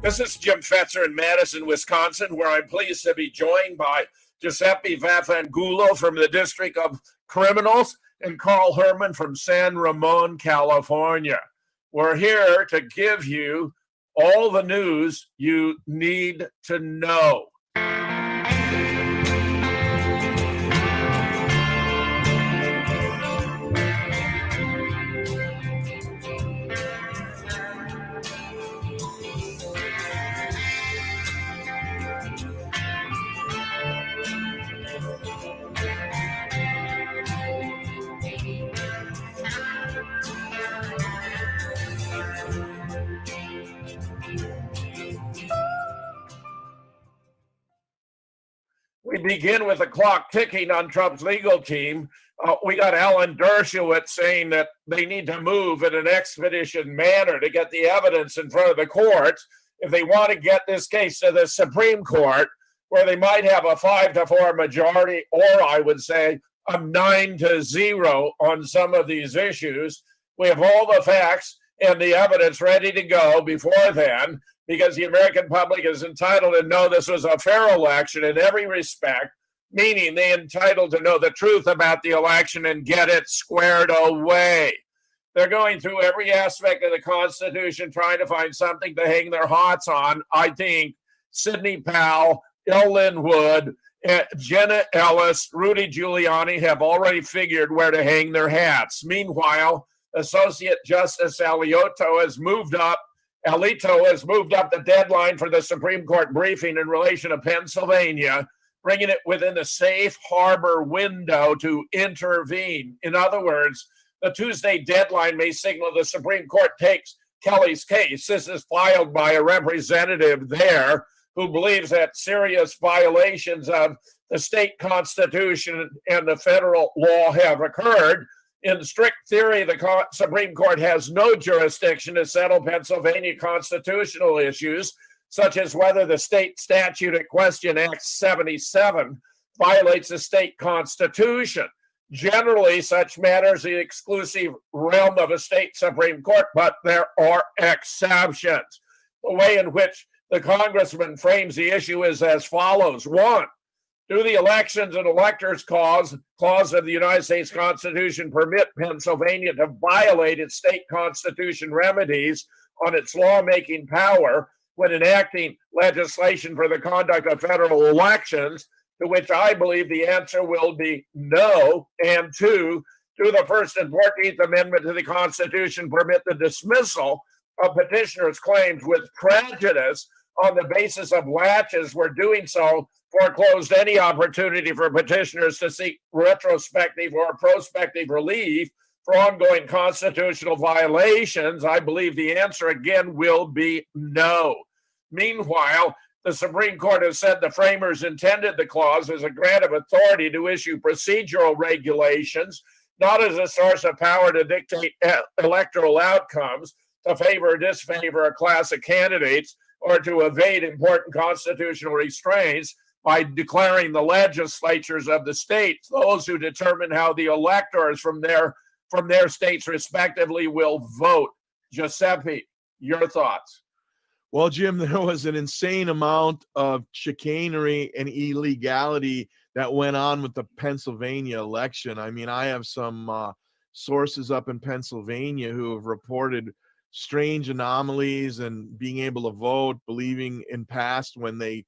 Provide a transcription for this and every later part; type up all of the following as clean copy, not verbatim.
This is Jim Fetzer in Madison, Wisconsin, where I'm pleased to be joined by Giuseppe Vafanculo from the District of Criminals and Carl Herman from San Ramon, California. We're here to give you all the news you need to know. We begin with the clock ticking on Trump's legal team. We got Alan Dershowitz saying that they need to move in an expeditious manner to get the evidence in front of the courts if they want to get this case to the Supreme Court, where they might have a 5-4 majority, or I would say a 9-0 on some of these issues. We have all the facts and the evidence ready to go before then, because the American public is entitled to know this was a fair election in every respect, meaning they're entitled to know the truth about the election and get it squared away. They're going through every aspect of the Constitution, trying to find something to hang their hats on. I think Sidney Powell, Lynn Wood, Jenna Ellis, Rudy Giuliani have already figured where to hang their hats. Meanwhile, Associate Justice Alito has moved up the deadline for the Supreme Court briefing in relation to Pennsylvania, bringing it within the safe harbor window to intervene. In other words, the Tuesday deadline may signal the Supreme Court takes Kelly's case. This is filed by a representative there who believes that serious violations of the state constitution and the federal law have occurred. In strict theory, the Supreme Court has no jurisdiction to settle Pennsylvania constitutional issues, such as whether the state statute at question, Act 77, violates the state constitution. Generally, such matters are the exclusive realm of a state Supreme Court, but there are exceptions. The way in which the congressman frames the issue is as follows. 1, do the Elections and Electors Clause of the United States Constitution permit Pennsylvania to violate its state constitution remedies on its lawmaking power when enacting legislation for the conduct of federal elections? To which I believe the answer will be no. And 2, do the First and 14th Amendment to the Constitution permit the dismissal of petitioners' claims with prejudice on the basis of laches, where doing so foreclosed any opportunity for petitioners to seek retrospective or prospective relief for ongoing constitutional violations? I believe the answer again will be no. Meanwhile, the Supreme Court has said the framers intended the clause as a grant of authority to issue procedural regulations, not as a source of power to dictate electoral outcomes, to favor or disfavor a class of candidates, or to evade important constitutional restraints by declaring the legislatures of the states those who determine how the electors from their states respectively will vote. Giuseppe, your thoughts? Well, Jim, there was an insane amount of chicanery and illegality that went on with the Pennsylvania election. I mean, I have some sources up in Pennsylvania who have reported strange anomalies and being able to vote, believing in past when they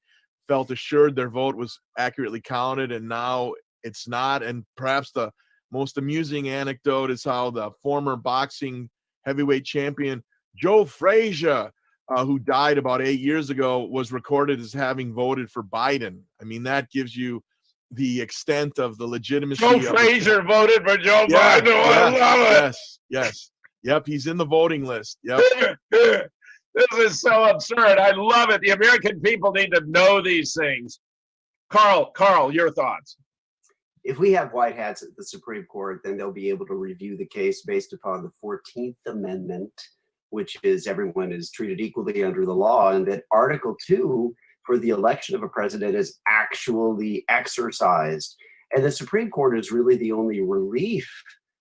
felt assured their vote was accurately counted, and now it's not. And perhaps the most amusing anecdote is how the former boxing heavyweight champion Joe Frazier, who died about 8 years ago, was recorded as having voted for Biden. I mean, that gives you the extent of the legitimacy. Joe Frazier voted for Joe Biden. I love it. Yes. Yep, he's in the voting list. Yep. This is so absurd. I love it. The American people need to know these things. Carl, your thoughts? If we have white hats at the Supreme Court, then they'll be able to review the case based upon the 14th Amendment, which is everyone is treated equally under the law, and that Article 2 for the election of a president is actually exercised. And the Supreme Court is really the only relief,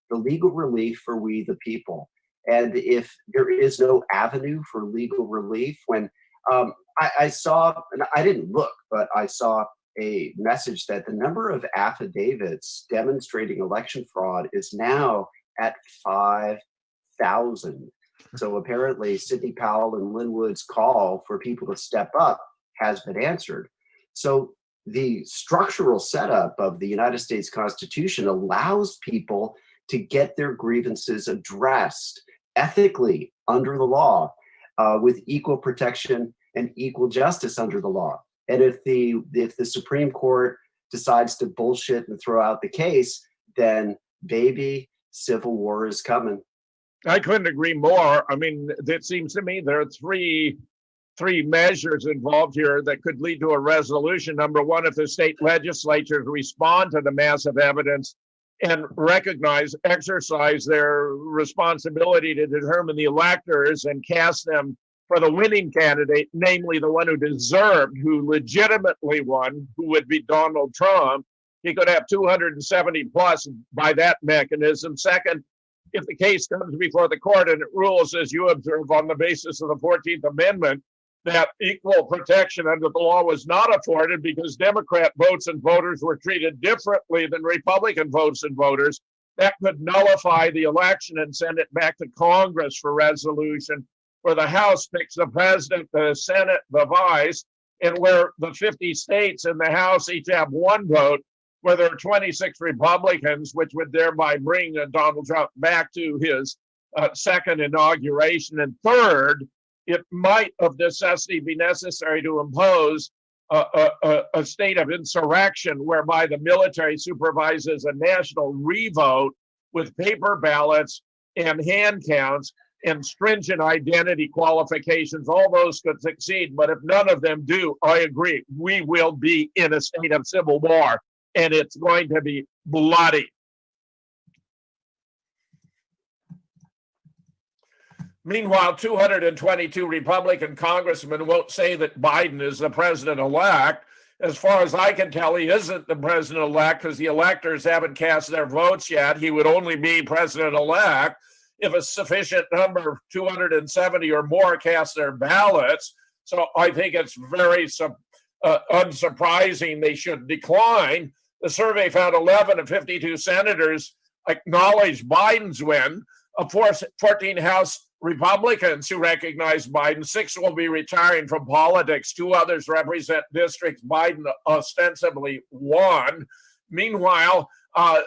the legal relief for we the people. And if there is no avenue for legal relief, when I saw, and I didn't look, but I saw a message that the number of affidavits demonstrating election fraud is now at 5,000. So apparently Sidney Powell and Linwood's call for people to step up has been answered. So the structural setup of the United States Constitution allows people to get their grievances addressed ethically under the law, with equal protection and equal justice under the law. And if the Supreme Court decides to bullshit and throw out the case, then baby, civil war is coming. I couldn't agree more. I mean, it seems to me there are three measures involved here that could lead to a resolution. Number one, if the state legislatures respond to the massive evidence and exercise their responsibility to determine the electors and cast them for the winning candidate, namely the one who deserved, who legitimately won, who would be Donald Trump. He could have 270 plus by that mechanism. Second, if the case comes before the court and it rules, as you observe, on the basis of the 14th Amendment, that equal protection under the law was not afforded because Democrat votes and voters were treated differently than Republican votes and voters, that could nullify the election and send it back to Congress for resolution, where the House picks the president, the Senate, the vice, and where the 50 states in the House each have one vote, where there are 26 Republicans, which would thereby bring Donald Trump back to his second inauguration. And third, it might of necessity be necessary to impose a state of insurrection whereby the military supervises a national revote with paper ballots and hand counts and stringent identity qualifications. All those could succeed, but if none of them do, I agree, we will be in a state of civil war, and it's going to be bloody. Meanwhile, 222 Republican congressmen won't say that Biden is the president-elect. As far as I can tell, he isn't the president-elect because the electors haven't cast their votes yet. He would only be president-elect if a sufficient number, 270 or more, cast their ballots. So I think it's very unsurprising they should decline. The survey found 11 of 52 senators acknowledged Biden's win. Of course, 14 House Republicans who recognize Biden, 6 will be retiring from politics. 2 others represent districts Biden ostensibly won. Meanwhile,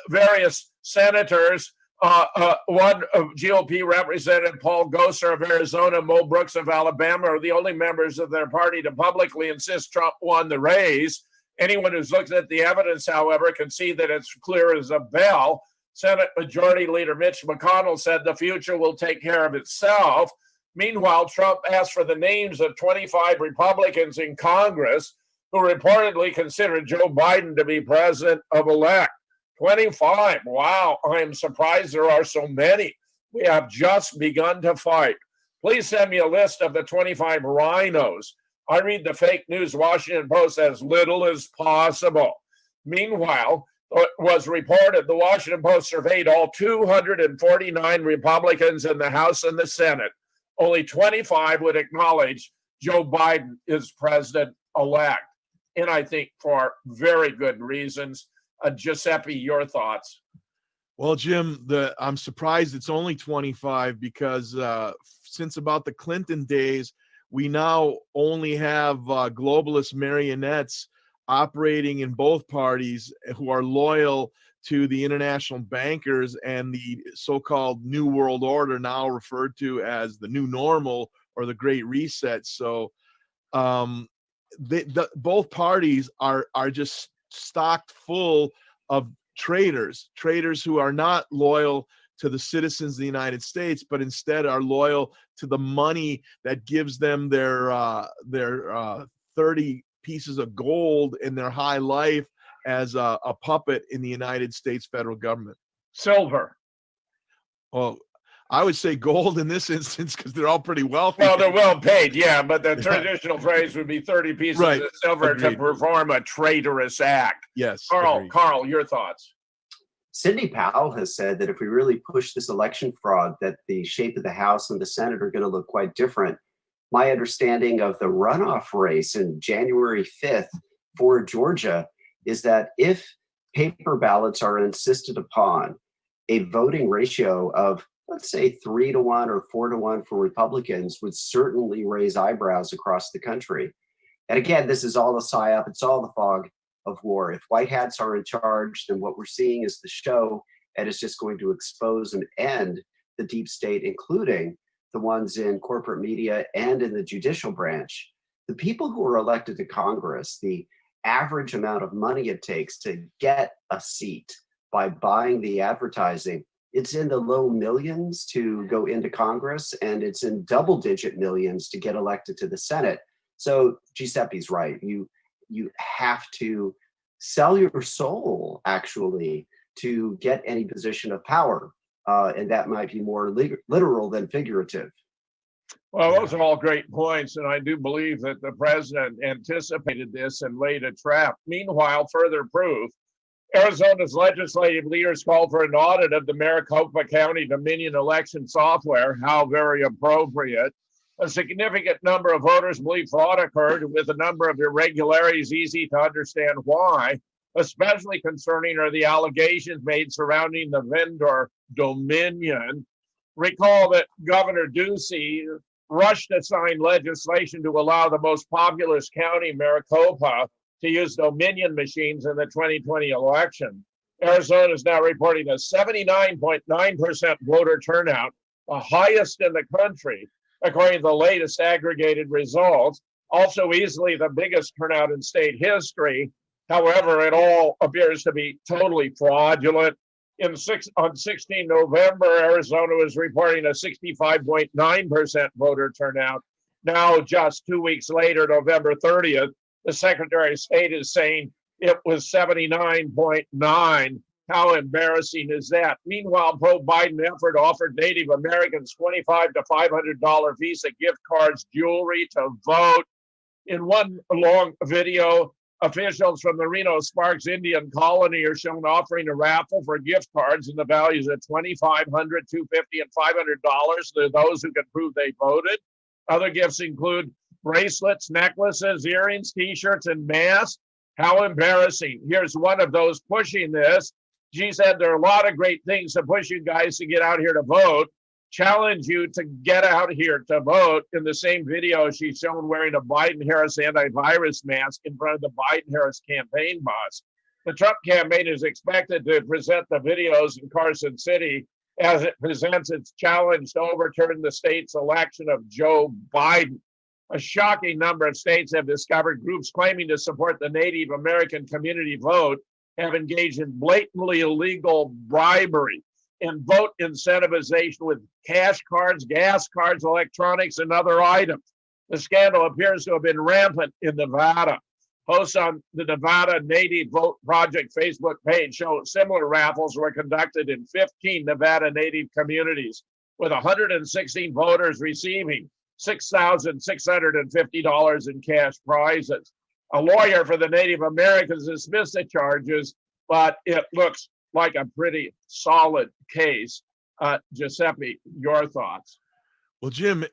various senators, one GOP representative, Paul Gosar of Arizona, Mo Brooks of Alabama, are the only members of their party to publicly insist Trump won the race. Anyone who's looked at the evidence, however, can see that it's clear as a bell. Senate Majority Leader Mitch McConnell said the future will take care of itself. Meanwhile, Trump asked for the names of 25 Republicans in Congress who reportedly considered Joe Biden to be president-elect. 25. Wow, I'm surprised there are so many. We have just begun to fight. Please send me a list of the 25 rhinos. I read the fake news Washington Post as little as possible. Meanwhile, it was reported the Washington Post surveyed all 249 Republicans in the House and the Senate. Only 25 would acknowledge Joe Biden is president-elect, and I think for very good reasons. Giuseppe, your thoughts? Well, Jim, I'm surprised it's only 25 because since about the Clinton days, we now only have globalist marionettes operating in both parties who are loyal to the international bankers and the so-called New World Order, now referred to as the new normal or the Great Reset. So both parties are just stocked full of traitors who are not loyal to the citizens of the United States, but instead are loyal to the money that gives them their 30 pieces of gold in their high life as a puppet in the United States federal government. Silver. Well, I would say gold in this instance because they're all pretty wealthy. Well, they're well paid, yeah, but the traditional phrase would be 30 pieces Right. of silver Agreed. to perform a traitorous act. Yes. Carl, your thoughts? Sidney Powell has said that if we really push this election fraud, that the shape of the House and the Senate are going to look quite different. my understanding of the runoff race in January 5th for Georgia is that if paper ballots are insisted upon, a voting ratio of, let's say, 3-to-1 or 4-to-1 for Republicans would certainly raise eyebrows across the country. And again, this is all a psyop. It's all the fog of war. If white hats are in charge, then what we're seeing is the show, and it's just going to expose and end the deep state, including the ones in corporate media and in the judicial branch. The people who are elected to Congress, the average amount of money it takes to get a seat by buying the advertising, it's in the low millions to go into Congress, and it's in double-digit millions to get elected to the Senate. So Giuseppe's right. You have to sell your soul, actually, to get any position of power. And that might be more literal than figurative. Well, those are all great points, and I do believe that the president anticipated this and laid a trap. Meanwhile, further proof, Arizona's legislative leaders called for an audit of the Maricopa County Dominion election software. How very appropriate. A significant number of voters believe fraud occurred, with a number of irregularities easy to understand why. Especially concerning are the allegations made surrounding the vendor Dominion. Recall that Governor Ducey rushed to sign legislation to allow the most populous county, Maricopa, to use Dominion machines in the 2020 election. Arizona is now reporting a 79.9% voter turnout, the highest in the country, according to the latest aggregated results. Also easily the biggest turnout in state history. However, it all appears to be totally fraudulent. On 16 November, Arizona was reporting a 65.9% voter turnout. Now, just 2 weeks later, November 30th, the Secretary of State is saying it was 79.9. How embarrassing is that? Meanwhile, pro-Biden effort offered Native Americans $25 to $500 Visa gift cards, jewelry to vote. In one long video, officials from the Reno Sparks Indian Colony are shown offering a raffle for gift cards in the values of $2,500, $250, and $500 to those who can prove they voted. Other gifts include bracelets, necklaces, earrings, T-shirts, and masks. How embarrassing. Here's one of those pushing this. She said there are a lot of great things to push you guys to get out here to vote. Challenge you to get out here to vote. In the same video, she's shown wearing a Biden-Harris antivirus mask in front of the Biden-Harris campaign bus. The Trump campaign is expected to present the videos in Carson City as it presents its challenge to overturn the state's election of Joe Biden. A shocking number of states have discovered groups claiming to support the Native American community vote have engaged in blatantly illegal bribery and vote incentivization with cash cards, gas cards, electronics, and other items. The scandal appears to have been rampant in Nevada. Posts on the Nevada Native Vote Project Facebook page show similar raffles were conducted in 15 Nevada Native communities, with 116 voters receiving $6,650 in cash prizes. A lawyer for the Native Americans dismissed the charges, but it looks like a pretty solid case. Giuseppe, your thoughts? Well, Jim,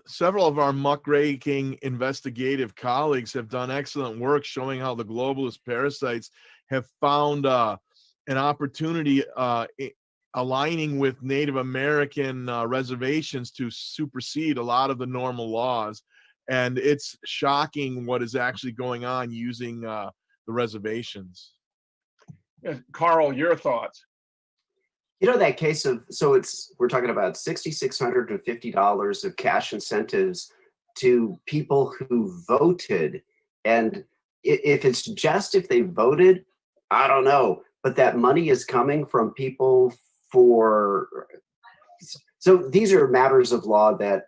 several of our muckraking investigative colleagues have done excellent work showing how the globalist parasites have found an opportunity aligning with Native American reservations to supersede a lot of the normal laws. And it's shocking what is actually going on using the reservations. Carl, your thoughts? You know, that case of, we're talking about $6,650 of cash incentives to people who voted. And if it's just if they voted, I don't know, but that money is coming from people so these are matters of law that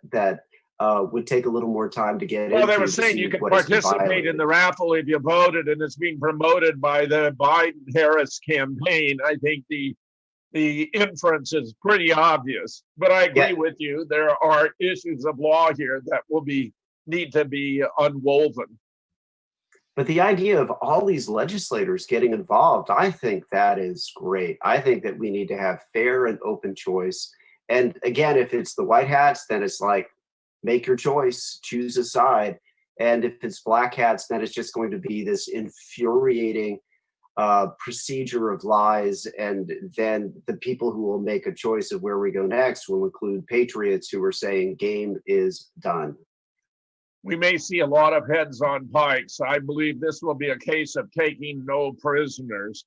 would take a little more time to get into. Well, they were saying you could participate in the raffle if you voted, and it's being promoted by the Biden-Harris campaign. I think the inference is pretty obvious, but I agree with you. There are issues of law here that will need to be unwoven. But the idea of all these legislators getting involved, I think that is great. I think that we need to have fair and open choice. And again, if it's the white hats, then it's like, make your choice, choose a side. And if it's black hats, then it's just going to be this infuriating procedure of lies. And then the people who will make a choice of where we go next will include patriots who are saying game is done. We may see a lot of heads on pikes. I believe this will be a case of taking no prisoners.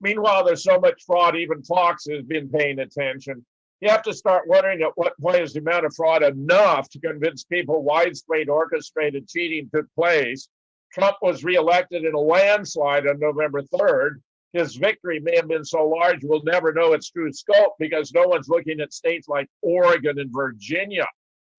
Meanwhile, there's so much fraud, even Fox has been paying attention. You have to start wondering at what point is the amount of fraud enough to convince people widespread orchestrated cheating took place. Trump was reelected in a landslide on November 3rd. His victory may have been so large we'll never know its true scope because no one's looking at states like Oregon and Virginia.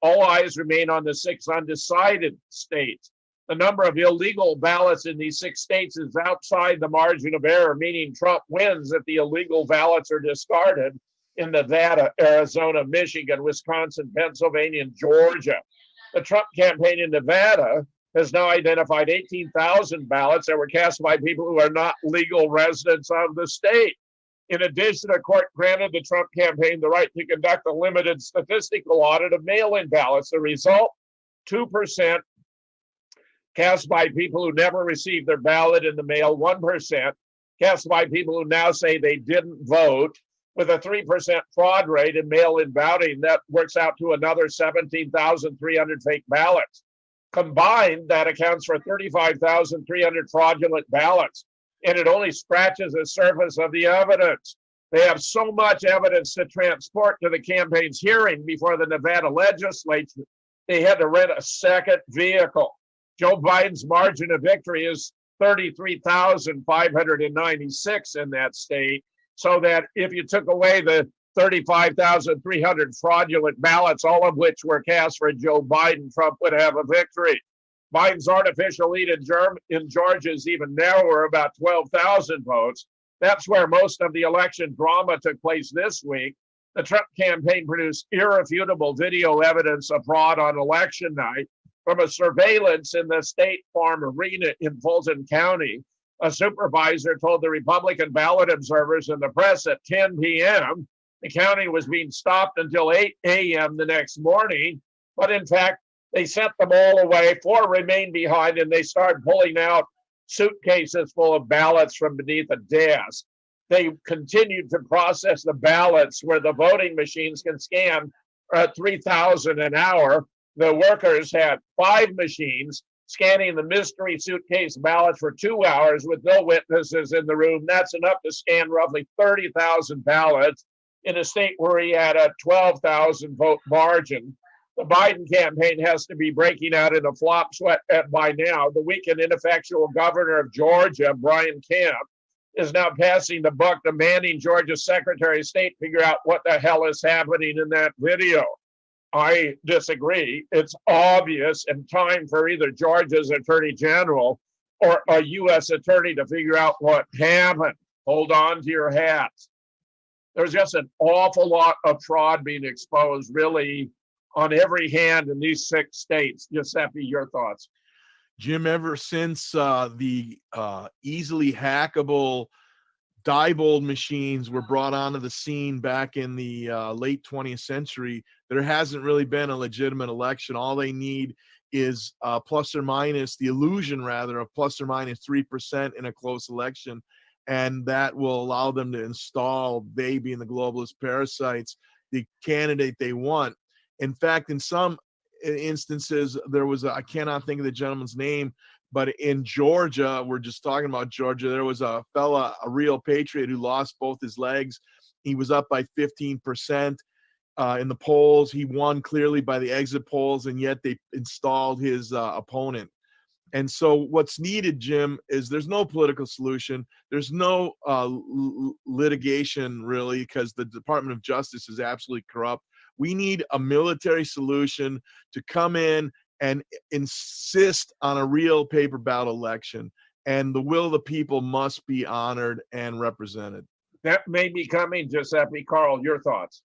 All eyes remain on the 6 undecided states. The number of illegal ballots in these 6 states is outside the margin of error, meaning Trump wins if the illegal ballots are discarded in Nevada, Arizona, Michigan, Wisconsin, Pennsylvania, and Georgia. The Trump campaign in Nevada has now identified 18,000 ballots that were cast by people who are not legal residents of the state. In addition, a court granted the Trump campaign the right to conduct a limited statistical audit of mail-in ballots. The result, 2% cast by people who never received their ballot in the mail, 1% cast by people who now say they didn't vote, with a 3% fraud rate in mail-in balloting. That works out to another 17,300 fake ballots. Combined, that accounts for 35,300 fraudulent ballots, and it only scratches the surface of the evidence. They have so much evidence to transport to the campaign's hearing before the Nevada legislature, they had to rent a second vehicle. Joe Biden's margin of victory is 33,596 in that state, so that if you took away the 35,300 fraudulent ballots, all of which were cast for Joe Biden, Trump would have a victory. Biden's artificial lead in Georgia is even narrower, about 12,000 votes. That's where most of the election drama took place this week. The Trump campaign produced irrefutable video evidence of fraud on election night from a surveillance in the State Farm Arena in Fulton County. A supervisor told the Republican ballot observers and the press at 10 p.m. the county was being stopped until 8 a.m. the next morning. But in fact, they sent them all away. 4 remained behind, and they started pulling out suitcases full of ballots from beneath a desk. They continued to process the ballots where the voting machines can scan 3,000 an hour. The workers had 5 machines scanning the mystery suitcase ballots for 2 hours with no witnesses in the room. That's enough to scan roughly 30,000 ballots in a state where he had a 12,000 vote margin. The Biden campaign has to be breaking out in a flop sweat by now. The weak and ineffectual governor of Georgia, Brian Kemp, is now passing the buck, demanding Georgia's Secretary of State figure out what the hell is happening in that video. I disagree. It's obvious and time for either Georgia's Attorney General or a U.S. attorney to figure out what happened. Hold on to your hats. There's just an awful lot of fraud being exposed, really, on every hand in these 6 states. Giuseppe, your thoughts? Jim, ever since the easily hackable Diebold machines were brought onto the scene back in the late 20th century, there hasn't really been a legitimate election. All they need is plus or minus, the illusion rather, of plus or minus 3% in a close election. And that will allow them to install, they being the globalist parasites, the candidate they want. In fact, in some instances, there was I cannot think of the gentleman's name, but in Georgia, we're just talking about Georgia, there was a fella, a real patriot, who lost both his legs. He was up by 15% in the polls. He won clearly by the exit polls, and yet they installed his opponent. And so what's needed, Jim, is there's no political solution. There's no litigation, really, because the Department of Justice is absolutely corrupt. We need a military solution to come in and insist on a real paper ballot election. And the will of the people must be honored and represented. That may be coming, Giuseppe. Carl, your thoughts?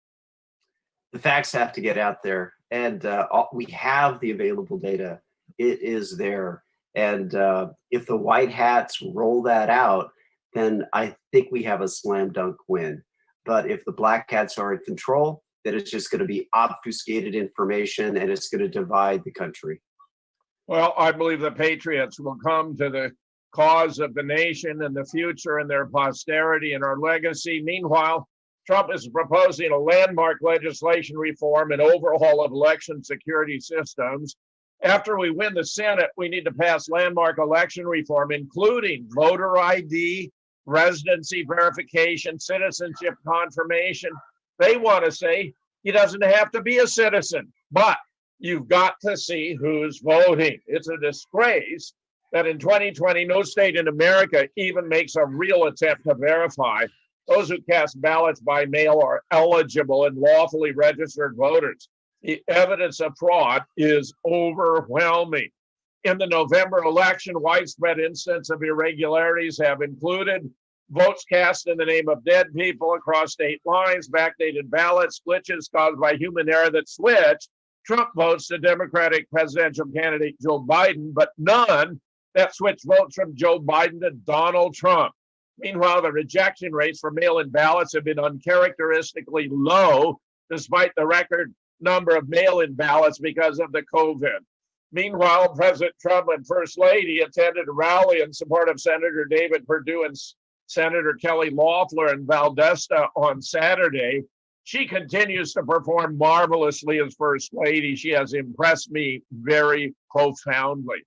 The facts have to get out there. And we have the available data. It is there. And if the white hats roll that out, then I think we have a slam dunk win. But if the black hats are in control, that it's just going to be obfuscated information and it's going to divide the country? Well, I believe the patriots will come to the cause of the nation and the future and their posterity and our legacy. Meanwhile, Trump is proposing a landmark legislation reform and overhaul of election security systems. After we win the Senate, we need to pass landmark election reform, including voter ID, residency verification, citizenship confirmation. They want to say he doesn't have to be a citizen, but you've got to see who's voting. It's a disgrace that in 2020, no state in America even makes a real attempt to verify those who cast ballots by mail are eligible and lawfully registered voters. The evidence of fraud is overwhelming. In the November election, widespread instances of irregularities have included votes cast in the name of dead people across state lines, backdated ballots, glitches caused by human error that switched Trump votes to Democratic presidential candidate Joe Biden, but none that switched votes from Joe Biden to Donald Trump. Meanwhile, the rejection rates for mail-in ballots have been uncharacteristically low, despite the record number of mail-in ballots because of the COVID. Meanwhile, President Trump and First Lady attended a rally in support of Senator David Perdue and Senator Kelly Loeffler in Valdosta on Saturday. She continues to perform marvelously as First Lady. She has impressed me very profoundly.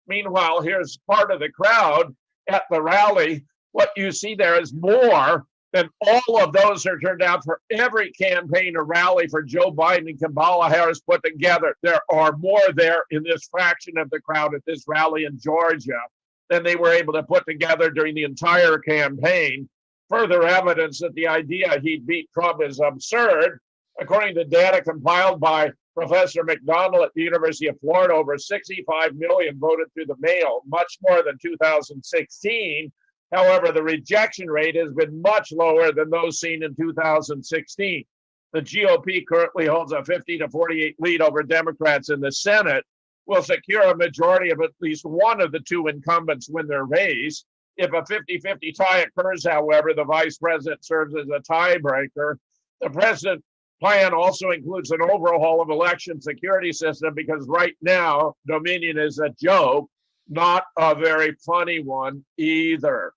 Meanwhile, here's part of the crowd at the rally. What you see there is more than all of those who turned out for every campaign or rally for Joe Biden and Kamala Harris put together. There are more there in this fraction of the crowd at this rally in Georgia than they were able to put together during the entire campaign. Further evidence that the idea he'd beat Trump is absurd. According to data compiled by Professor McDonald at the University of Florida, over 65 million voted through the mail, much more than 2016. However, the rejection rate has been much lower than those seen in 2016. The GOP currently holds a 50 to 48 lead over Democrats in the Senate, will secure a majority of at least one of the two incumbents win their race. If a 50-50 tie occurs, however, the vice president serves as a tiebreaker. The president's plan also includes an overhaul of election security system because right now, Dominion is a joke, not a very funny one either.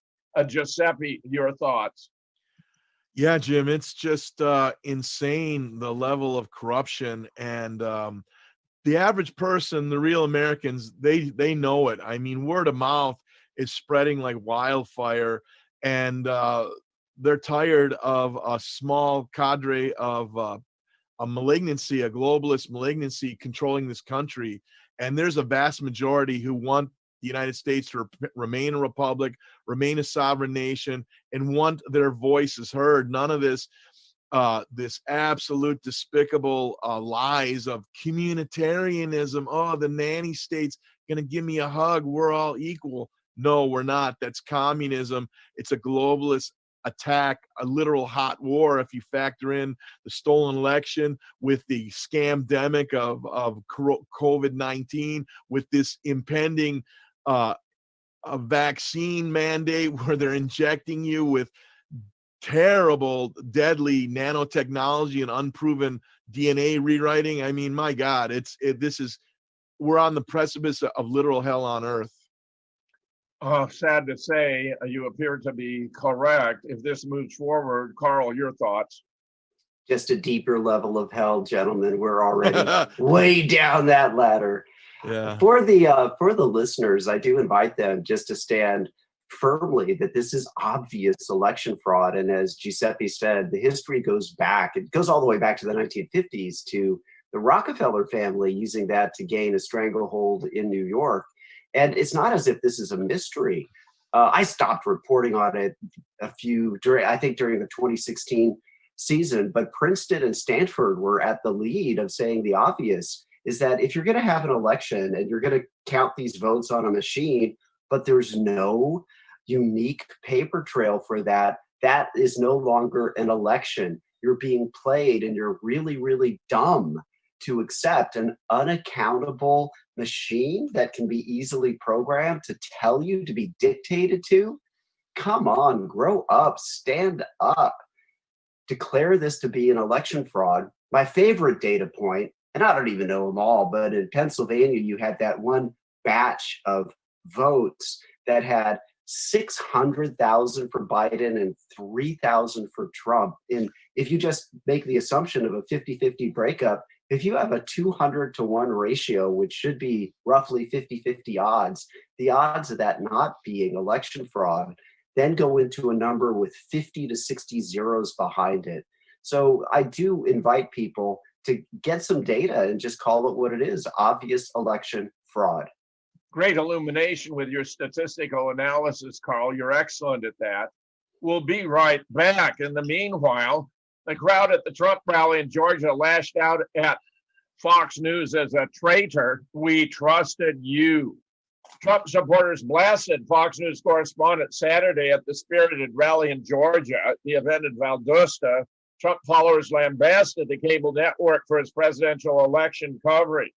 Giuseppe, your thoughts? Yeah, Jim, it's just insane, the level of corruption. And the average person, the real Americans, they know it. I mean, word of mouth is spreading like wildfire, and they're tired of a small cadre of a malignancy, a globalist malignancy controlling this country. And there's a vast majority who want the United States to remain a republic, remain a sovereign nation, and want their voices heard. None of this this absolute despicable lies of communitarianism. Oh, the nanny state's gonna give me a hug, we're all equal. No, we're not. That's communism. It's a globalist attack, a literal hot war. If you factor in the stolen election with the scamdemic of COVID-19, with this impending a vaccine mandate where they're injecting you with terrible, deadly nanotechnology and unproven DNA rewriting. I mean, my God, we're on the precipice of literal hell on earth. Sad to say, you appear to be correct. If this moves forward, Carl, your thoughts? Just a deeper level of hell, gentlemen. We're already way down that ladder. Yeah. For the listeners, I do invite them just to stand firmly that this is obvious election fraud. And as Giuseppe said, the history goes back. It goes all the way back to the 1950s to the Rockefeller family using that to gain a stranglehold in New York. And it's not as if this is a mystery. I stopped reporting on it during the 2016 season, but Princeton and Stanford were at the lead of saying the obvious is that if you're going to have an election and you're going to count these votes on a machine, but there's no unique paper trail for that, that is no longer an election. You're being played, and you're really, really dumb to accept an unaccountable machine that can be easily programmed to tell you to be dictated to. Come on, grow up, stand up. Declare this to be an election fraud. My favorite data point, and I don't even know them all, but in Pennsylvania, you had that one batch of votes that had 600,000 for Biden and 3,000 for Trump. And if you just make the assumption of a 50-50 breakup, if you have a 200-to-1 ratio, which should be roughly 50-50 odds, the odds of that not being election fraud then go into a number with 50 to 60 zeros behind it. So I do invite people to get some data and just call it what it is: obvious election fraud. Great illumination with your statistical analysis, Carl. You're excellent at that. We'll be right back. In the meanwhile, the crowd at the Trump rally in Georgia lashed out at Fox News as a traitor. We trusted you. Trump supporters blasted Fox News correspondent Saturday at the spirited rally in Georgia, the event in Valdosta. Trump followers lambasted the cable network for its presidential election coverage.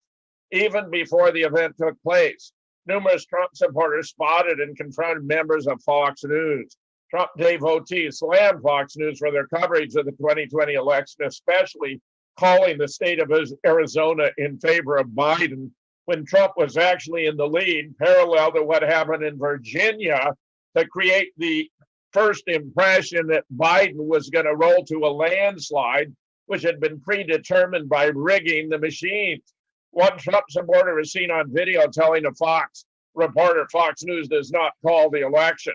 Even before the event took place, numerous Trump supporters spotted and confronted members of Fox News. Trump devotees slammed Fox News for their coverage of the 2020 election, especially calling the state of Arizona in favor of Biden when Trump was actually in the lead, parallel to what happened in Virginia, to create the first impression that Biden was going to roll to a landslide, which had been predetermined by rigging the machines. One Trump supporter is seen on video telling a Fox reporter Fox News does not call the election.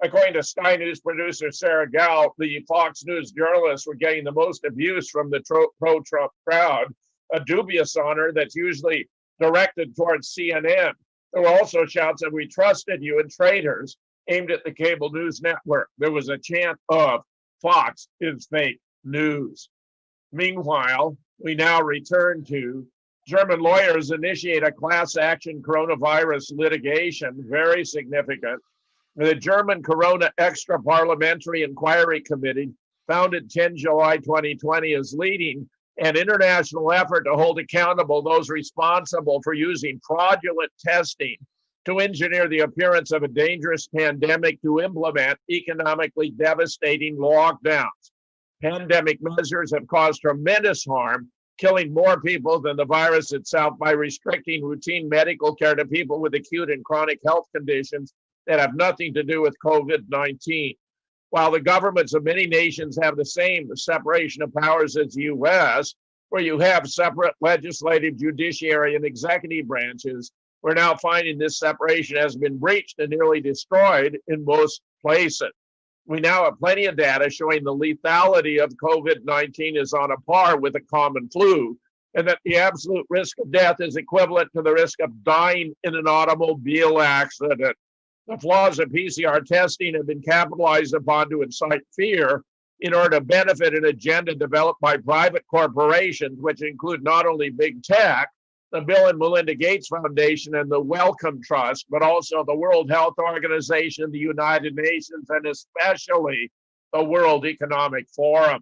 According to Sky News producer Sarah Gow, the Fox News journalists were getting the most abuse from the pro-Trump crowd, a dubious honor that's usually directed towards CNN. There were also shouts of "we trusted you" and traitors aimed at the cable news network. There was a chant of "Fox is fake news." Meanwhile, we now return to German lawyers initiate a class action coronavirus litigation, very significant. The German Corona Extra Parliamentary Inquiry Committee, founded 10 July 2020, is leading an international effort to hold accountable those responsible for using fraudulent testing to engineer the appearance of a dangerous pandemic to implement economically devastating lockdowns. Pandemic measures have caused tremendous harm, killing more people than the virus itself by restricting routine medical care to people with acute and chronic health conditions that have nothing to do with COVID-19. While the governments of many nations have the same separation of powers as the US, where you have separate legislative, judiciary, and executive branches, we're now finding this separation has been breached and nearly destroyed in most places. We now have plenty of data showing the lethality of COVID-19 is on a par with a common flu, and that the absolute risk of death is equivalent to the risk of dying in an automobile accident. The flaws of PCR testing have been capitalized upon to incite fear in order to benefit an agenda developed by private corporations, which include not only big tech, the Bill and Melinda Gates Foundation and the Wellcome Trust, but also the World Health Organization, the United Nations, and especially the World Economic Forum.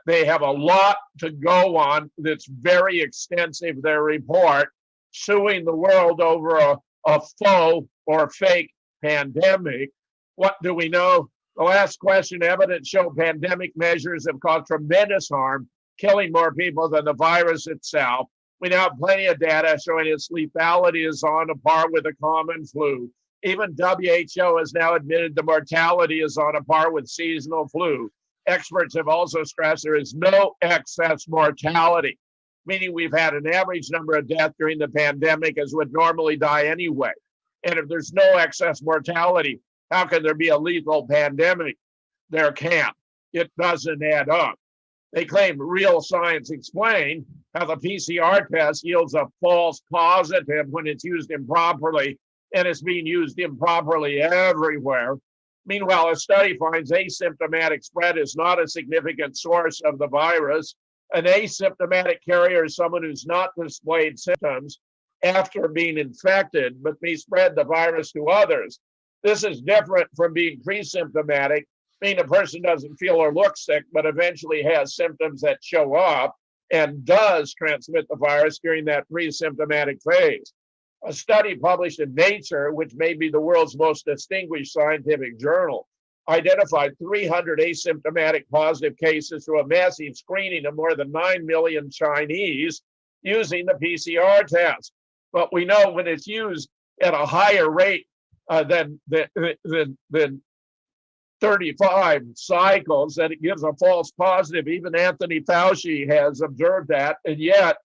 They have a lot to go on that's very extensive, their report, suing the world over a faux or fake pandemic. What do we know? The last question: evidence show pandemic measures have caused tremendous harm, killing more people than the virus itself. We now have plenty of data showing its lethality is on a par with a common flu. Even WHO has now admitted the mortality is on a par with seasonal flu. Experts have also stressed there is no excess mortality, meaning we've had an average number of deaths during the pandemic as would normally die anyway. And if there's no excess mortality, how can there be a lethal pandemic? There can't. It doesn't add up. They claim real science explain how the PCR test yields a false positive when it's used improperly, and it's being used improperly everywhere. Meanwhile, a study finds asymptomatic spread is not a significant source of the virus. An asymptomatic carrier is someone who's not displayed symptoms after being infected, but may spread the virus to others. This is different from being pre-symptomatic, meaning a person doesn't feel or look sick, but eventually has symptoms that show up and does transmit the virus during that pre-symptomatic phase. A study published in Nature, which may be the world's most distinguished scientific journal, identified 300 asymptomatic positive cases through a massive screening of more than 9 million Chinese using the PCR test. But we know when it's used at a higher rate than 35 cycles, that it gives a false positive. Even Anthony Fauci has observed that, and yet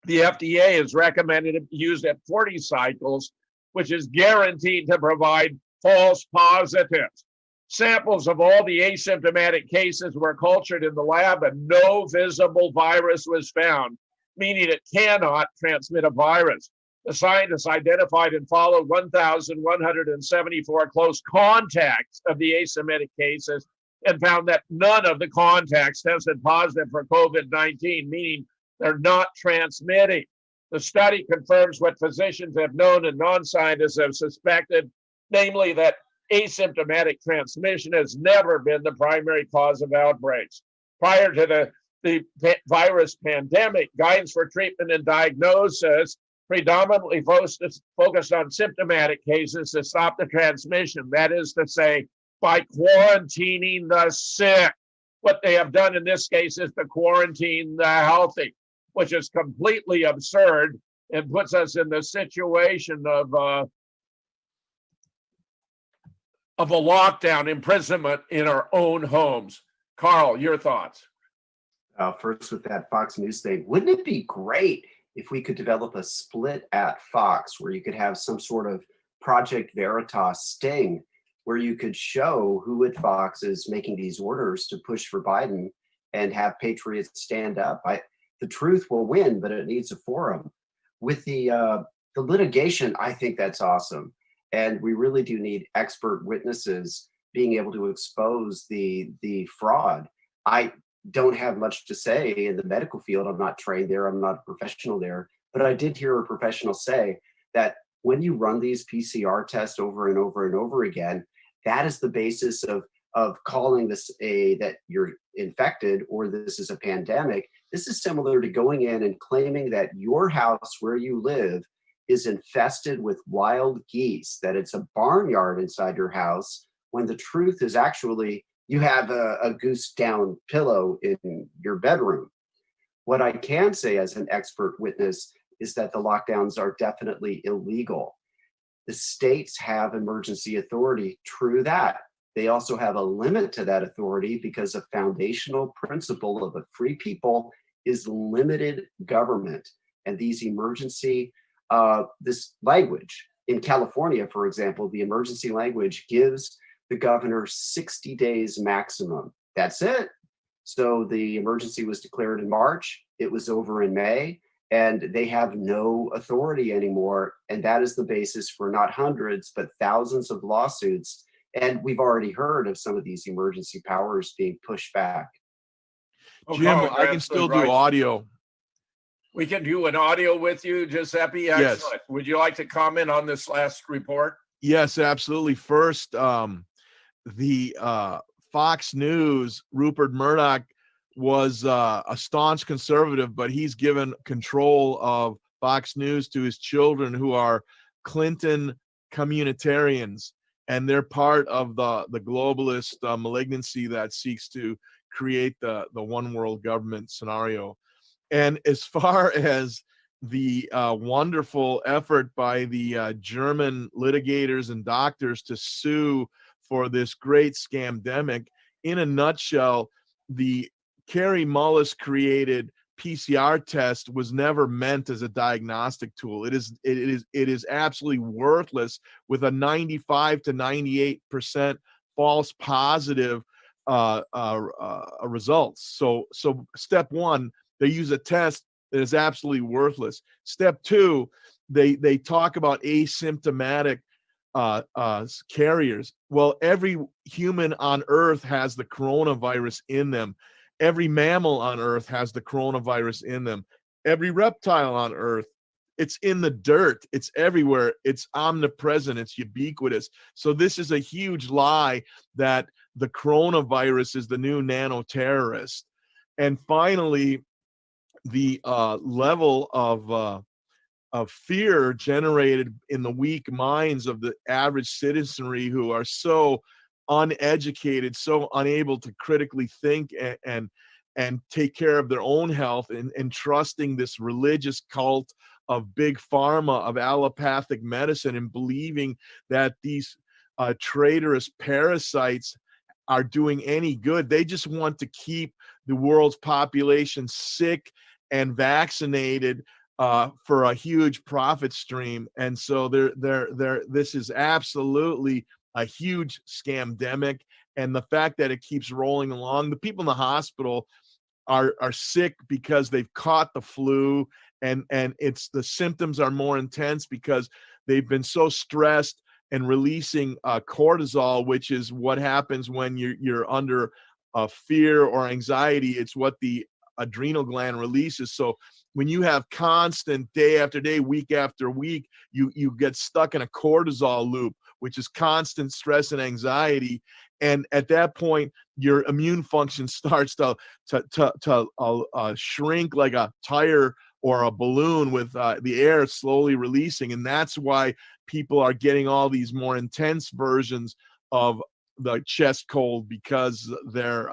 the FDA has recommended it used at 40 cycles, which is guaranteed to provide false positives. Samples of all the asymptomatic cases were cultured in the lab and no visible virus was found, meaning it cannot transmit a virus. The scientists identified and followed 1,174 close contacts of the asymptomatic cases and found that none of the contacts tested positive for COVID-19, meaning they're not transmitting. The study confirms what physicians have known and non-scientists have suspected, namely that asymptomatic transmission has never been the primary cause of outbreaks. Prior to the virus pandemic, guidance for treatment and diagnosis predominantly focused on symptomatic cases to stop the transmission. That is to say, by quarantining the sick. What they have done in this case is to quarantine the healthy, which is completely absurd and puts us in the situation of a lockdown, imprisonment in our own homes. Carl, your thoughts? First, with that Fox News thing, wouldn't it be great if we could develop a split at Fox where you could have some sort of Project Veritas sting where you could show who at Fox is making these orders to push for Biden and have patriots stand up? The truth will win, but it needs a forum. With the litigation, I think that's awesome. And we really do need expert witnesses being able to expose the fraud. I don't have much to say in the medical field. I'm not trained there. I'm not a professional there. But I did hear a professional say that when you run these PCR tests over and over and over again, that is the basis of calling this that you're infected or this is a pandemic. This is similar to going in and claiming that your house where you live is infested with wild geese, that it's a barnyard inside your house, when the truth is actually you have a goose down pillow in your bedroom. What I can say as an expert witness is that the lockdowns are definitely illegal. The states have emergency authority, true that. They also have a limit to that authority because a foundational principle of a free people is limited government. And these emergency, this language in California, for example, the emergency language gives the governor 60 days maximum. That's it. So the emergency was declared in March. It was over in May, and they have no authority anymore. And that is the basis for not hundreds, but thousands of lawsuits. And we've already heard of some of these emergency powers being pushed back. Jim, I can still do audio. We can do an audio with you, Giuseppe. Excellent. Yes. Would you like to comment on this last report? Yes, absolutely. First, the Fox News, Rupert Murdoch was a staunch conservative, but he's given control of Fox News to his children who are Clinton communitarians, and they're part of the globalist malignancy that seeks to create the one world government scenario. And as far as the wonderful effort by the German litigators and doctors to sue for this great scamdemic, in a nutshell, the Kary Mullis created PCR test was never meant as a diagnostic tool. It is absolutely worthless with a 95 to 98% false positive results. So step one, they use a test that is absolutely worthless. Step two, they talk about asymptomatic carriers. Well, every human on Earth has the coronavirus in them. Every mammal on Earth has the coronavirus in them. Every reptile on Earth, it's in the dirt. It's everywhere. It's omnipresent. It's ubiquitous. So this is a huge lie that the coronavirus is the new nano-terrorist. And finally, the level of fear generated in the weak minds of the average citizenry who are so uneducated, so unable to critically think and take care of their own health, and trusting this religious cult of big pharma, of allopathic medicine, and believing that these traitorous parasites are doing any good. They just want to keep the world's population sick and vaccinated for a huge profit stream. And so this is absolutely a huge scamdemic. And the fact that it keeps rolling along, the people in the hospital are sick because they've caught the flu, and it's the symptoms are more intense because they've been so stressed and releasing cortisol, which is what happens when you're under fear or anxiety. It's what the adrenal gland releases. So when you have constant day after day, week after week, you get stuck in a cortisol loop, which is constant stress and anxiety. And at that point, your immune function starts to shrink like a tire or a balloon with the air slowly releasing. And that's why people are getting all these more intense versions of the chest cold, because their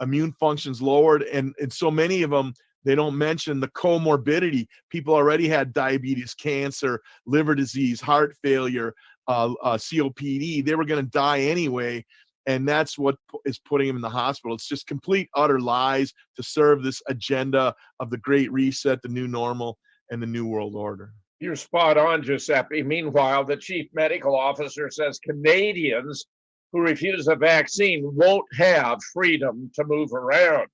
immune function's lowered. And so many of them, they don't mention the comorbidity. People already had diabetes, cancer, liver disease, heart failure, COPD. They were going to die anyway. And that's what is putting them in the hospital. It's just complete, utter lies to serve this agenda of the Great Reset, the new normal, and the New World Order. You're spot on, Giuseppe. Meanwhile, the chief medical officer says Canadians who refuse the vaccine won't have freedom to move around.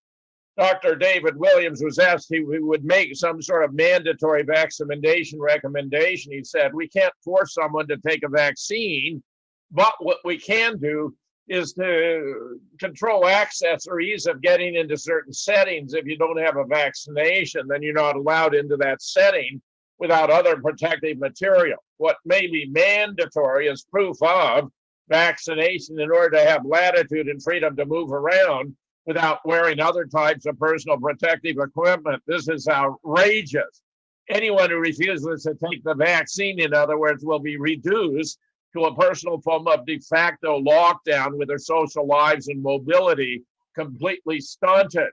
Dr. David Williams was asked if he would make some sort of mandatory vaccination recommendation. He said, we can't force someone to take a vaccine, but what we can do is to control access or ease of getting into certain settings. If you don't have a vaccination, then you're not allowed into that setting without other protective material. What may be mandatory is proof of vaccination in order to have latitude and freedom to move around without wearing other types of personal protective equipment. This is outrageous. Anyone who refuses to take the vaccine, in other words, will be reduced to a personal form of de facto lockdown with their social lives and mobility completely stunted.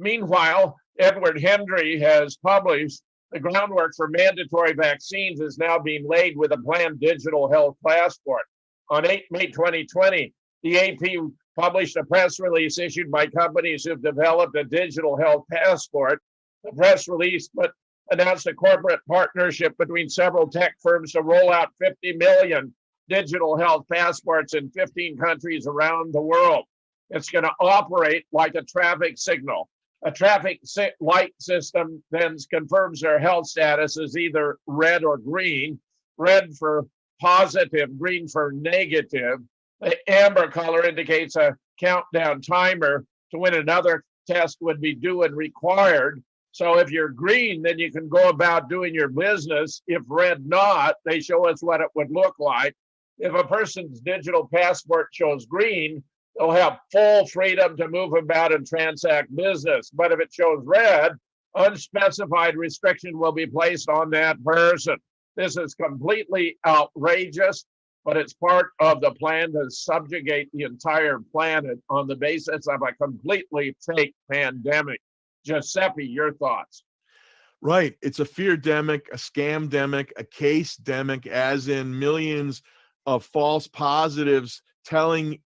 Meanwhile, Edward Hendry has published the groundwork for mandatory vaccines is now being laid with a planned digital health passport. On 8 May 2020, the AP published a press release issued by companies who've developed a digital health passport. The press release announced a corporate partnership between several tech firms to roll out 50 million digital health passports in 15 countries around the world. It's going to operate like a traffic signal. A traffic light system then confirms their health status as either red or green, red for positive, green for negative. The amber color indicates a countdown timer to when another test would be due and required. So if you're green, then you can go about doing your business. If red not, they show us what it would look like. If a person's digital passport shows green, they'll have full freedom to move about and transact business. But if it shows red, unspecified restriction will be placed on that person. This is completely outrageous, but it's part of the plan to subjugate the entire planet on the basis of a completely fake pandemic. Giuseppe, your thoughts? Right. It's a fear-demic, a scam-demic, a case-demic, as in millions of false positives telling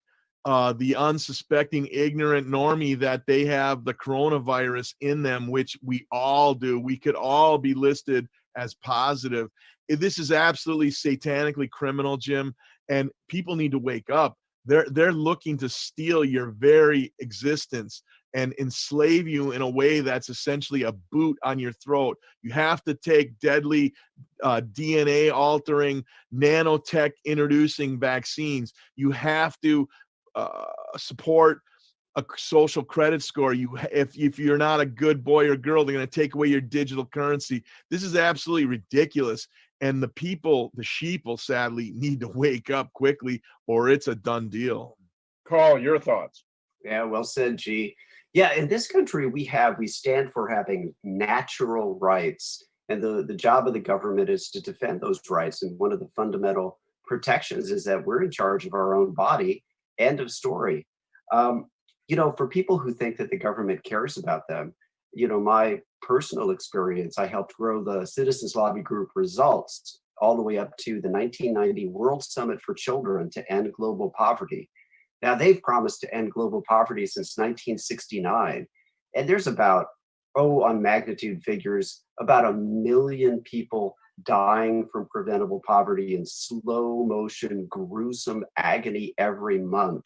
the unsuspecting, ignorant normie that they have the coronavirus in them, which we all do. We could all be listed as positive. This is absolutely satanically criminal, Jim, and people need to wake up. They're looking to steal your very existence and enslave you in a way that's essentially a boot on your throat. You have to take deadly DNA altering, nanotech introducing vaccines. You have to support a social credit score. If you're not a good boy or girl, they're going to take away your digital currency. This is absolutely ridiculous. And the people, the sheeple, sadly, need to wake up quickly, or it's a done deal. Carl, your thoughts? Yeah, well said, G. Yeah, in this country, we stand for having natural rights. And the job of the government is to defend those rights. And one of the fundamental protections is that we're in charge of our own body. End of story. You know, for people who think that the government cares about them, you know, my personal experience, I helped grow the Citizens Lobby Group results all the way up to the 1990 World Summit for Children to end global poverty. Now, they've promised to end global poverty since 1969. And there's about, on magnitude figures, about 1 million people dying from preventable poverty in slow motion, gruesome agony every month.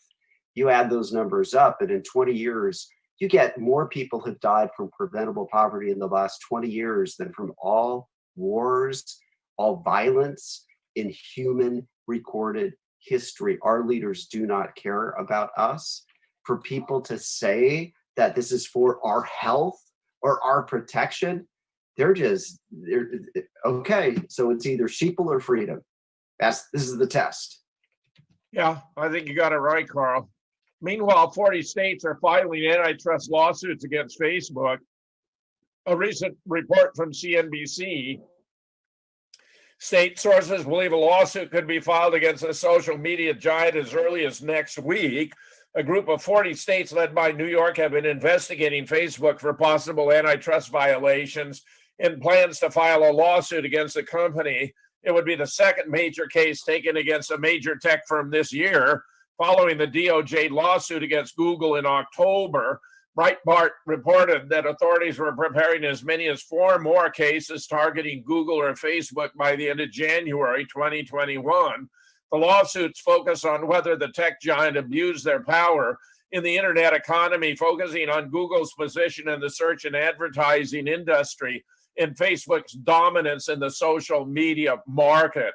You add those numbers up, and in 20 years, you get more people have died from preventable poverty in the last 20 years than from all wars, all violence in human recorded history. Our leaders do not care about us. For people to say that this is for our health or our protection, they're okay. So it's either sheeple or freedom. This is the test. Yeah, I think you got it right, Carl. Meanwhile, 40 states are filing antitrust lawsuits against Facebook. A recent report from CNBC, state sources believe a lawsuit could be filed against a social media giant as early as next week. A group of 40 states led by New York have been investigating Facebook for possible antitrust violations and plans to file a lawsuit against the company. It would be the second major case taken against a major tech firm this year, following the DOJ lawsuit against Google in October. Breitbart reported that authorities were preparing as many as 4 more cases targeting Google or Facebook by the end of January 2021. The lawsuits focus on whether the tech giant abused their power in the internet economy, focusing on Google's position in the search and advertising industry and Facebook's dominance in the social media market.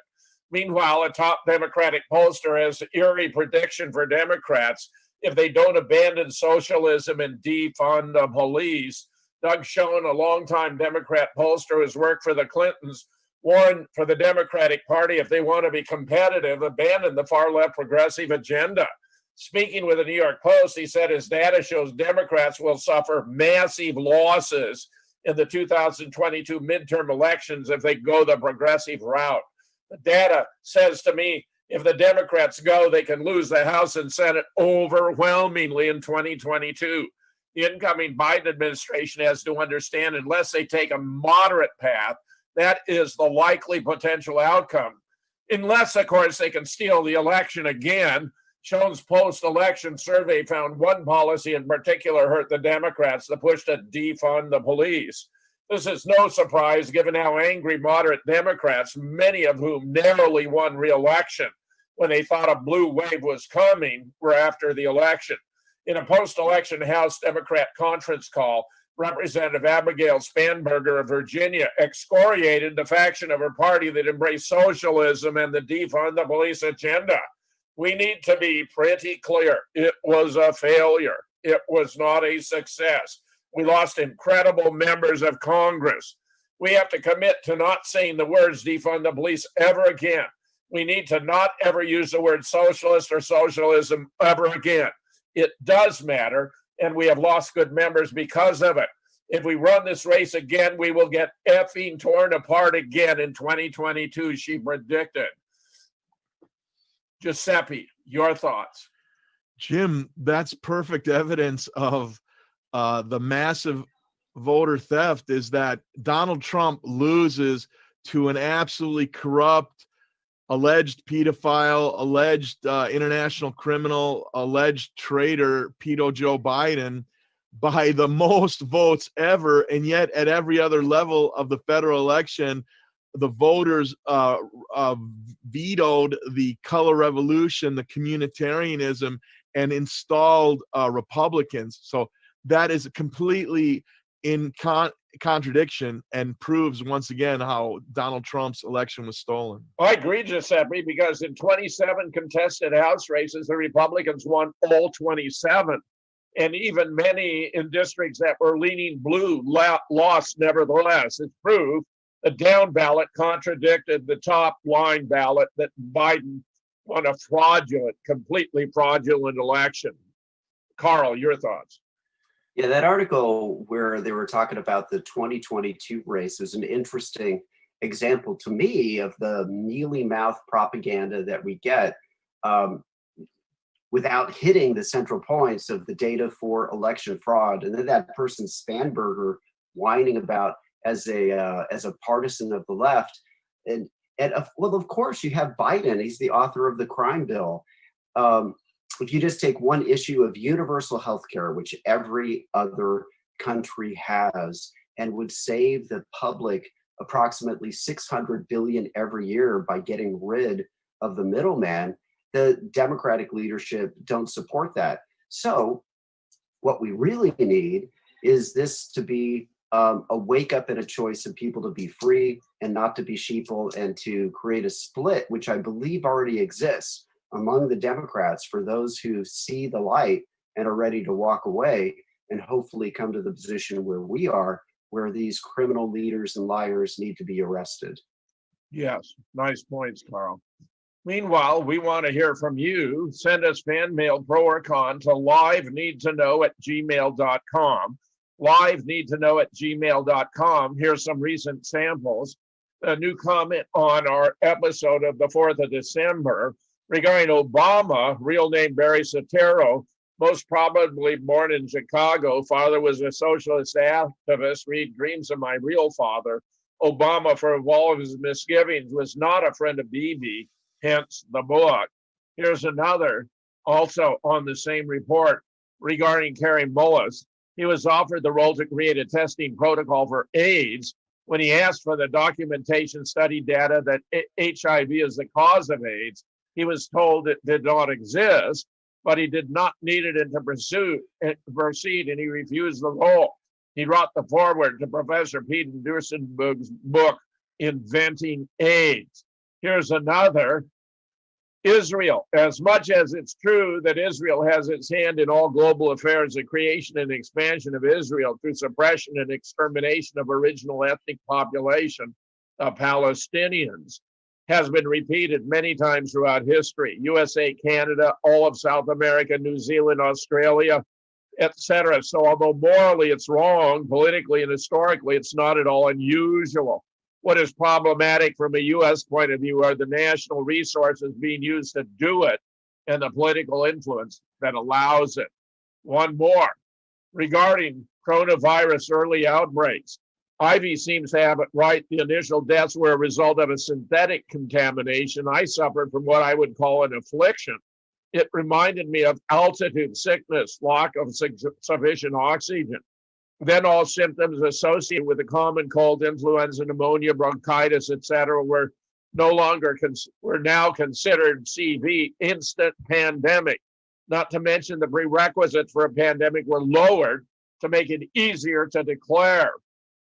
Meanwhile, a top Democratic pollster has an eerie prediction for Democrats if they don't abandon socialism and defund the police. Doug Schoen, a longtime Democrat pollster who has worked for the Clintons, warned for the Democratic Party, if they want to be competitive, abandon the far-left progressive agenda. Speaking with the New York Post, he said his data shows Democrats will suffer massive losses in the 2022 midterm elections if they go the progressive route. The data says to me, if the Democrats go, they can lose the House and Senate overwhelmingly in 2022. The incoming Biden administration has to understand, unless they take a moderate path, that is the likely potential outcome. Unless, of course, they can steal the election again. Schoen's post-election survey found one policy in particular hurt the Democrats, the push to defund the police. This is no surprise given how angry moderate Democrats, many of whom narrowly won re-election when they thought a blue wave was coming, were after the election. In a post-election House Democrat conference call, Representative Abigail Spanberger of Virginia excoriated the faction of her party that embraced socialism and the defund the police agenda. We need to be pretty clear. It was a failure. It was not a success. We lost incredible members of Congress. We have to commit to not saying the words defund the police ever again. We need to not ever use the word socialist or socialism ever again. It does matter, and we have lost good members because of it. If we run this race again, we will get effing torn apart again in 2022, she predicted. Giuseppe, your thoughts? Jim, that's perfect evidence of the massive voter theft, is that Donald Trump loses to an absolutely corrupt, alleged pedophile, alleged international criminal, alleged traitor, pedo Joe Biden by the most votes ever. And yet at every other level of the federal election, the voters vetoed the color revolution, the communitarianism, and installed Republicans. So that is completely in contradiction and proves once again how Donald Trump's election was stolen. I agree, Giuseppe, because in 27 contested House races, the Republicans won all 27. And even many in districts that were leaning blue lost nevertheless. It's proof the down ballot contradicted the top line ballot that Biden won a fraudulent, completely fraudulent election. Carl, your thoughts? Yeah, that article where they were talking about the 2022 race is an interesting example to me of the mealy mouth propaganda that we get. without hitting the central points of the data for election fraud. And then that person Spanberger whining about as a partisan of the left. And well, of course, you have Biden. He's the author of the crime bill. If you just take one issue of universal health care, which every other country has, and would save the public approximately $600 billion every year by getting rid of the middleman, the Democratic leadership don't support that. So what we really need is this to be a wake up and a choice of people to be free and not to be sheeple, and to create a split, which I believe already exists among the Democrats, for those who see the light and are ready to walk away and hopefully come to the position where we are, where these criminal leaders and liars need to be arrested. Yes, nice points, Carl. Meanwhile, we want to hear from you. Send us fan mail, pro or con, to liveneedtoknow@gmail.com. liveneedtoknow@gmail.com. Here's some recent samples. A new comment on our episode of the 4th of December regarding Obama, real name Barry Soetoro, most probably born in Chicago. Father was a socialist activist. Read Dreams of My Real Father. Obama, for all of his misgivings, was not a friend of Bibi, hence the book. Here's another, also on the same report, regarding Kerry Mullis. He was offered the role to create a testing protocol for AIDS. When he asked for the documentation study data that HIV is the cause of AIDS, he was told it did not exist, but he did not need it to proceed, and he refused the role. He wrote the foreword to Professor Pete Duesenberg's book, Inventing AIDS. Here's another. Israel, as much as it's true that Israel has its hand in all global affairs, the creation and expansion of Israel through suppression and extermination of original ethnic population, the Palestinians, has been repeated many times throughout history. USA, Canada, all of South America, New Zealand, Australia, etc. So although morally it's wrong, politically and historically it's not at all unusual. What is problematic from a U.S. point of view are the national resources being used to do it and the political influence that allows it. One more, regarding coronavirus early outbreaks. Ivy seems to have it right. The initial deaths were a result of a synthetic contamination. I suffered from what I would call an affliction. It reminded me of altitude sickness, lack of sufficient oxygen. Then all symptoms associated with the common cold, influenza, pneumonia, bronchitis, etc., were now considered CV, instant pandemic. Not to mention the prerequisites for a pandemic were lowered to make it easier to declare.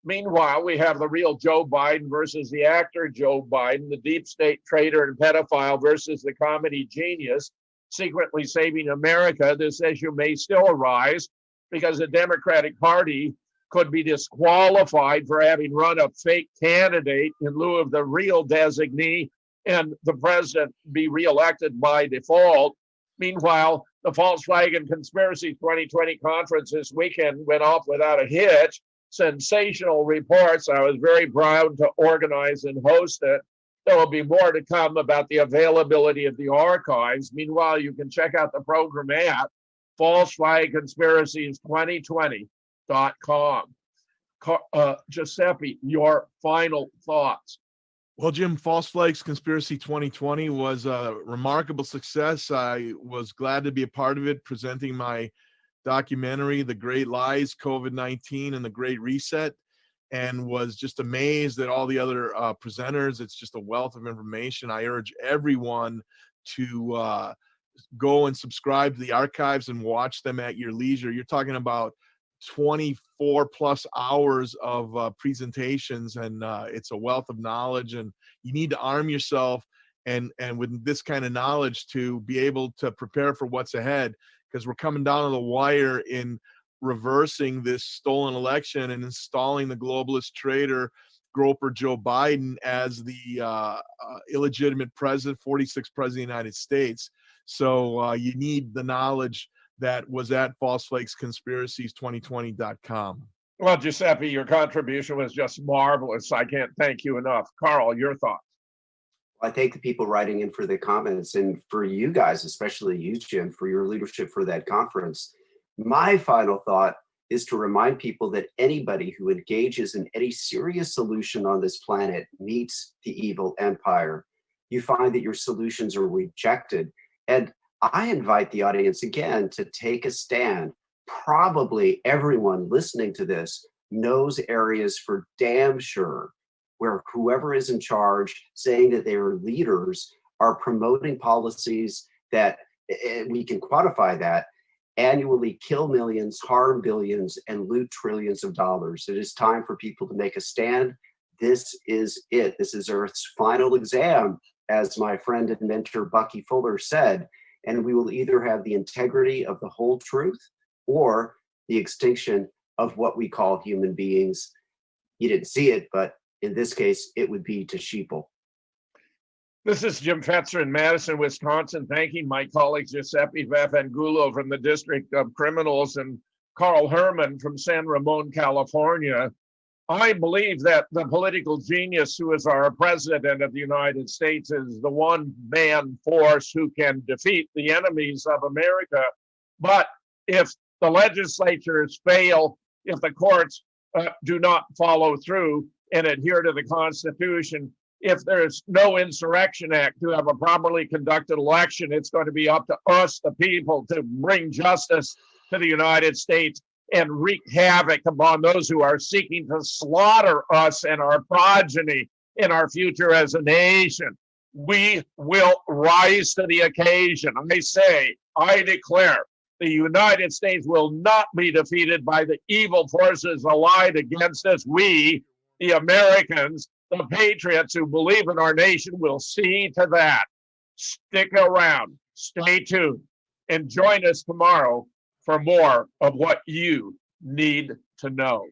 Meanwhile, we have the real Joe Biden versus the actor Joe Biden, the deep state traitor and pedophile versus the comedy genius secretly saving America. This issue may still arise because the Democratic Party could be disqualified for having run a fake candidate in lieu of the real designee, and the president be reelected by default. Meanwhile, the False Flag and Conspiracy 2020 conference this weekend went off without a hitch. Sensational reports. I was very proud to organize and host it. There will be more to come about the availability of the archives. Meanwhile, you can check out the program at falseflagconspiracies2020.com. Giuseppe, your final thoughts. Well, Jim, False Flags Conspiracy 2020 was a remarkable success. I was glad to be a part of it, presenting my documentary, The Great Lies, COVID-19 and the Great Reset, and was just amazed at all the other presenters. It's just a wealth of information. I urge everyone to go and subscribe to the archives and watch them at your leisure. You're talking about 24 plus hours of presentations, and it's a wealth of knowledge, and you need to arm yourself and with this kind of knowledge to be able to prepare for what's ahead, because we're coming down to the wire in reversing this stolen election and installing the globalist traitor groper Joe Biden as the illegitimate president, 46th president of the United States. So you need the knowledge that was at falseflagsconspiracies2020.com. Well, Giuseppe, your contribution was just marvelous. I can't thank you enough. Carl, your thoughts. I thank the people writing in for the comments, and for you guys, especially you, Jim, for your leadership for that conference. My final thought is to remind people that anybody who engages in any serious solution on this planet meets the evil empire. You find that your solutions are rejected. And I invite the audience again to take a stand. Probably everyone listening to this knows areas for damn sure where whoever is in charge, saying that they are leaders, are promoting policies that, we can quantify that, annually kill millions, harm billions, and loot trillions of dollars. It is time for people to make a stand. This is it. This is Earth's final exam, as my friend and mentor Bucky Fuller said, and we will either have the integrity of the whole truth or the extinction of what we call human beings. You didn't see it, but in this case, it would be to sheeple. This is Jim Fetzer in Madison, Wisconsin, thanking my colleagues Giuseppe Vafanculo from the District of Criminals and Carl Herman from San Ramon, California. I believe that the political genius who is our president of the United States is the one-man force who can defeat the enemies of America. But if the legislatures fail, if the courts do not follow through and adhere to the Constitution, if there's no Insurrection Act to have a properly conducted election, it's going to be up to us, the people, to bring justice to the United States and wreak havoc upon those who are seeking to slaughter us and our progeny in our future as a nation. We will rise to the occasion. I declare, the United States will not be defeated by the evil forces allied against us. We, the Americans, the patriots who believe in our nation, will see to that. Stick around, stay tuned, and join us tomorrow for more of what you need to know.